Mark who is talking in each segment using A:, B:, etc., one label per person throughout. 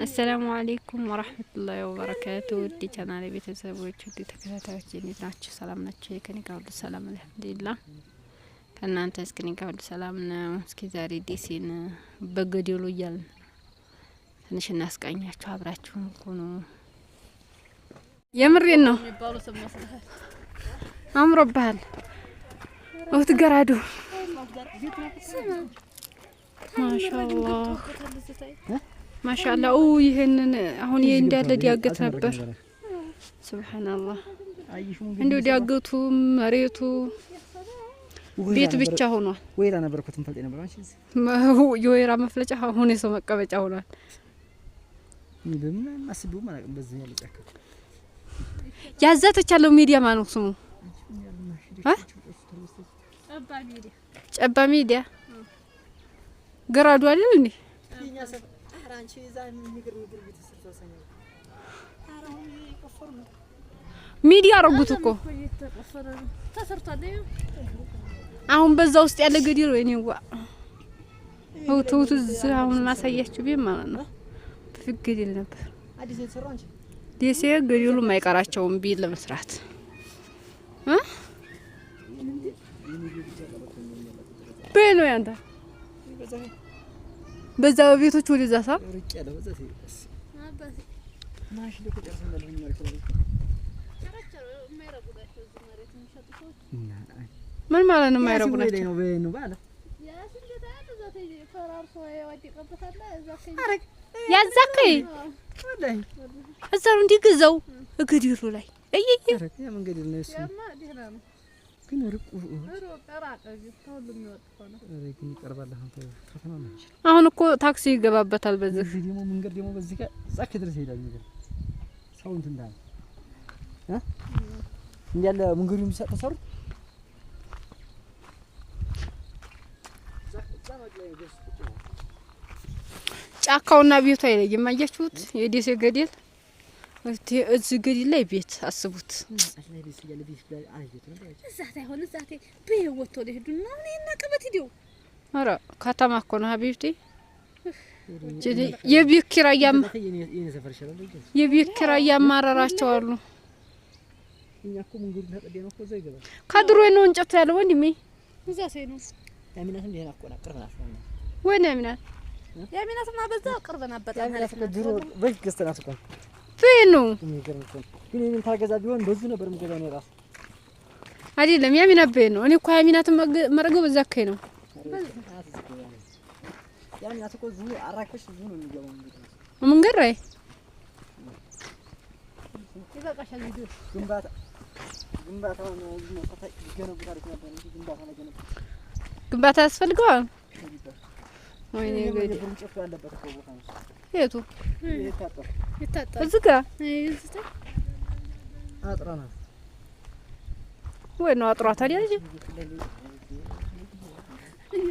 A: السلام عليكم ورحمة الله وبركاته. دي ቻናሌ ቤተሰቦች ዲ ተከታታዮች እንዴት ናችሁ? ሰላም ናችሁ? ከኔ ጋር ሁሉ ሰላም አልሐምዱሊላህ። ከእናንተ እስከኔ ጋር ሁሉ ሰላም ነው። እስኪ ዛሬ ዲሲን በገደሉ እያልን ትንሽ እናስቃኛችሁ። አብራችሁን ሁኑ። የምሬን ነው። አምሮብሃል። ወት ገራዱ ማሻአላህ ማሻአላህ ይሄንን አሁን ይሄ እንዳለ ዲያገት ነበር። ሱብሃንአላህ እንደው ዲያገቱ መሬቱ ቤት ብቻ ሆኗል።
B: ወይራ ነበርኩት እንፈልጥ ነበር አንቺ
A: የወይራ መፍለጫ አሁን የሰው መቀበጫ ሆኗል።
B: ምንም አስቡም ማለት በዚህ ያለ ጫካ
A: ያዛተቻለው ሚዲያ ማን ነው ስሙ? ጨባ ሚዲያ ገራዱ አይደል እንዴ? ሚዲያ አረጉት እኮ አሁን በዛ ውስጥ ያለ ገዲር ወይ ነው አውቶውት አሁን ማሳያችሁ ቢም ማለት ነው። ፍግዲል ነበር
B: አዲስ የተሰራው አንቺ
A: ዲሲ ገዲሉ ማይቀራቸውም ቢል ለመስራት በሎ ያንተ በዛ ቤቶች ወደዛ ሳ
B: ሩቅ ያለው በዛ ማሽ ለቆ ጨርሰን ነው ማለት ነው።
A: ምን ማለት ነው? የማይረጉ ናቸው
B: ነው በእኑ ባለ
A: ያዛከይ ወላሂ እዛው እንዲገዛው እግዲሩ ላይ እየየ
B: ያ መንገድ ነው እሱ ግን ሩቁ ግን ይቀርባል።
A: አሁን እኮ ታክሲ ይገባበታል። በዚህ
B: ደግሞ መንገድ ደግሞ በዚህ ጋር ጻክ ድረስ ይሄዳል። ነገር ሰው እንትን እንዳለ እንዲያለ መንገዱ የሚሰጠው
A: ጫካውና ቤቱ አይለይም። አያችሁት? የደሴ ገደል እዚህ ገደል ላይ ቤት አስቡት።
C: እዛታ ይሆን እዛታ በየወቶ ለሄዱና እኔና ቀበት ሂደው
A: አረ ከተማ እኮ ነው ሀቢብቲ። የቤት ኪራይ ያማራራቸው አሉ።
B: እኛ እኮ መንገዱ ተቀደመ እኮ ዘይ ገባ
A: ከድሮ ነው እንጨት ያለው ወንድሜ
C: እዛ ሰይ ነው
B: ያሚናት እንደና እኮ ናቀርናት ነው
A: ወይ ያሚናት
C: ያሚናትማ በዛ ቅርበና በጣም
B: ያሚናት ከድሮ በግ ገዝተናት እኮ
A: ፌኑ
B: ግን ይሄን ታገዛ ቢሆን በዙ ነበር ምገዛው ነው ራስ
A: አይደለም ያሚናት በይ ነው። እኔ እኮ ያሚናት መረገው በዛ ከይ ነው
B: ያሚናት እኮ ዙ አራከሽ ዙ ነው የሚገባው
A: መንገድ ላይ
C: ይበቃሻል። ቪዲዮ
B: ግንባታው ነው መጣጣ ገነቡ ታሪክ ነበር እንጂ
A: ግንባታ ያስፈልገዋል። ወይኔ ገዲ
B: ብርጭቆ ያለበት እኮ ቦታ ነው
A: የቱ
C: ይታጠር
A: እዚህ ጋር
C: ይዝታ
B: አጥራና
A: ወይ ነው አጥሯ ታዲያ እንጂ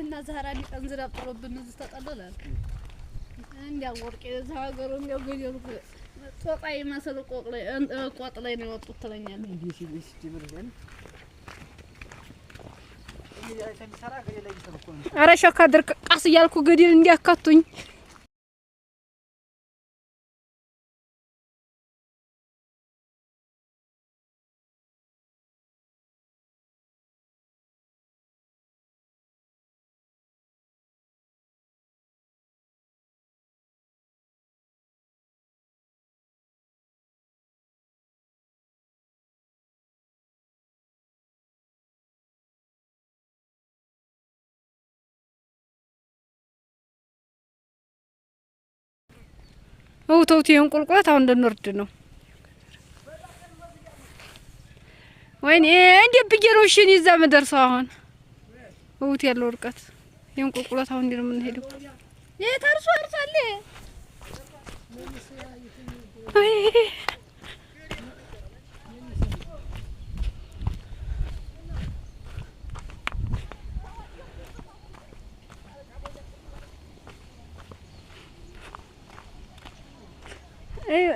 C: እና ዛራ ሊቀንዝራ ጥሮብን እዚህ ተጠለላል። እንዲያው ወርቄ ዛገሩ እንዲያው ገደሉ ጦጣይ መስል ቆጥ ላይ ነው ወጡት ትለኛለህ።
B: እንዴ ሲቢስ ትብርዘን
A: አረ ሸካ ድርቅ ቃስ እያልኩ ገደል እንዲያካቱኝ ተውት የንቁልቁለት አሁን እንደነርድ ነው። ወይኔ እንዴ ብየሮሽን ይዛ መደርሰው አሁን ውት ያለው ርቀት የንቁልቁለት አሁን እንዴ ነው የምንሄደው?
C: የታርሱ አርሳለ
A: አይ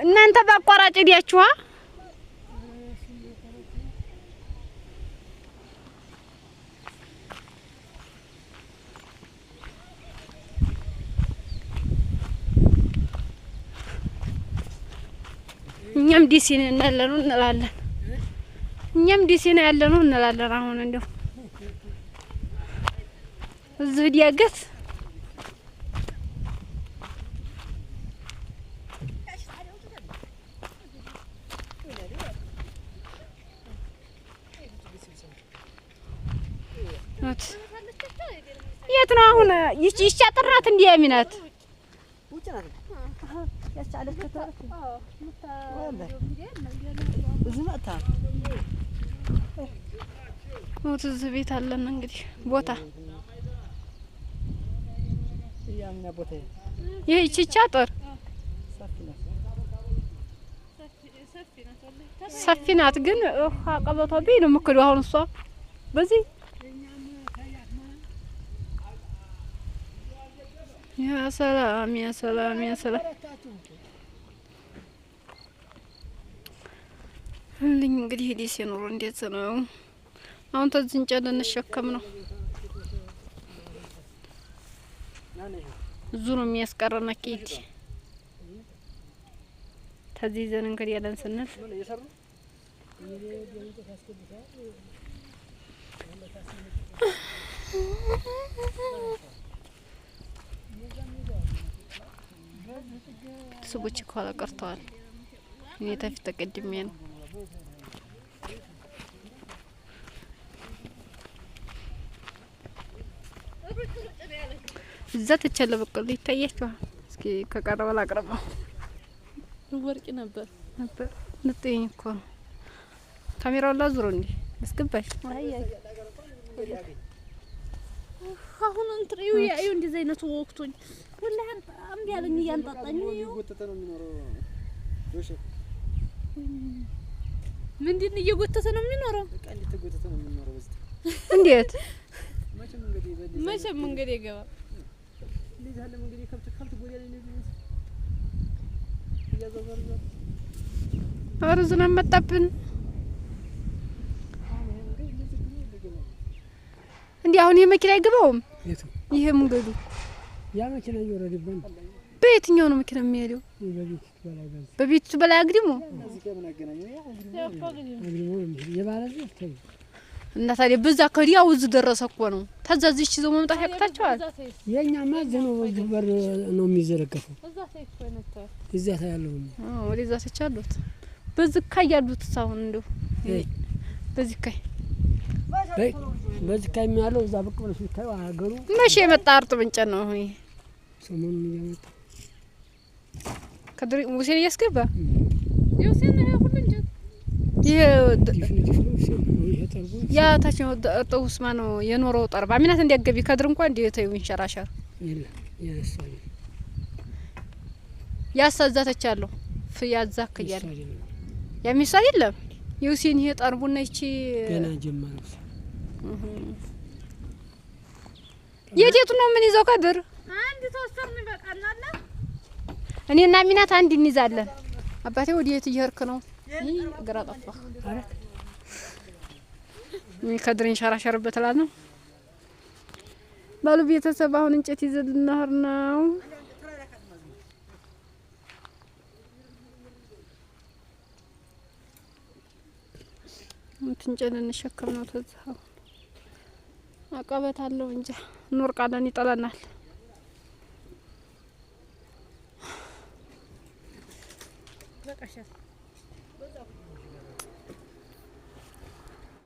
A: እናንተ ባቋራጭ ዲያችኋ እኛም ዲሲ ነን ያለነው እንላለን። እኛም ዲሲ ነው ያለነው እንላለን። አሁን እንደው እዚህ ዲያገት የት ነው አሁን? ይቻጥራት እንዴ የሚናት
B: ውጭ ናት። ያቻለች ከተረፈ እዚህ መጣ
A: ሞት እዚህ ቤት አለን እንግዲህ ቦታ
B: ያኛ ቦታ
A: ይሄ ይቻጥር ሰፊ ናት። ግን አቀበቷ ቢይ ነው የምትከደው። አሁን እሷ በዚህ ያ ሰላም ያ ሰላም ያ ሰላም ልኝ እንግዲህ ዲሲ ኑሮ እንዴት ነው? አሁን ተዝንጨል እንሸከም ነው እዙ ነው የሚያስቀረና ኬቲ ተዚህ ዘን እንግዲህ ያለን ስንል ሰዎች ከኋላ ቀርተዋል። እኔ ተፊት ተቀድሜ ነው። እዛ ተቸለ በቀሉ ይታያችኋል። እስኪ ከቀረበ ላቅርበው።
C: ወርቂ ነበር
A: ንጥኝ እኮ ነው ካሜራው ላዙሮ እንዴ አስገባሽ።
C: አሁን እንትሪው ያዩ እንደዚህ አይነቱ ወቅቶኝ ወላሂ አምቢ ያለኝ እያንጣጣኝ
B: እየጎተተ ነው የሚኖረው። ዶሽ
C: ምንድን እየጎተተ ነው የሚኖረው?
B: በቃ እንዴት ተጎተተ ነው የሚኖረው? በዚህ
A: እንዴት
C: መቼም እንግዲህ ገባ
B: እንዴት አለ እንግዲህ ከብት ጎዳ ላይ ነው ያዘዘሩ
A: አርዝና መጣብን እንዴ። አሁን የመኪና አይገባውም። ይሄ መንገዱ
B: ያ መኪና እየወረደብን
A: በየትኛው ነው መኪና የሚሄደው? በቤቱ በላይ አግድሞ እና ታዲያ በዛ ከዲያው እዚህ ደረሰ እኮ ነው። ተዛዝሽ ይዘው መምጣት ያቅታቸዋል።
B: የኛማ እዚህ ነው እዚህ በር ነው የሚዘረገፈው። እዛ ታያለው
A: ወደዛ ተቻሉት በዚህ ካይ ያሉት ሳሁን እንደው በዚህ ካይ
B: በዚህ ካይ የሚያለው እዛ ብቅ ብለሽ ብታዩ አገሩ
A: መቼ የመጣ አርጥ እንጨት ነው። አሁን
B: ሰሞኑን እያመጣ
A: ከድሪ ሙሴን እያስገባ
C: የውሴን ነው ሁሉ እንጨት
A: ይሄ
B: ጠርቡ
A: ያ ታችው ጠውስ ማነው የኖረው ጠርባ ሚናት እንዲያገቢ ከድር እንኳን እንደ ተይው እንሸራሸር
B: ይላ ያሳይ
A: ያሳዛተቻለሁ ፍያዛከያለ የሚሳይ የለም። የውሴን ይሄ ጠርቡና ይቺ
B: ገና ጀመረ
A: የቴቱ ነው ምን ይዘው ከድር
C: አንድ ተወሰነ ይበቃናል።
A: እኔና ሚናት አንድ እንይዛለን። አባቴ ወዲየት እየሄድክ ነው? ግራ ጠፋ።
B: አረ
A: ምን ከድርን ሸራሸርበት አላል ነው ባሉ ቤተሰብ አሁን እንጨት ይዘልና ሀር ነው እንጨት እንሸከም ነው። ተዛው አቀበት አለው እንጂ ኑር ቃለን ይጠላናል።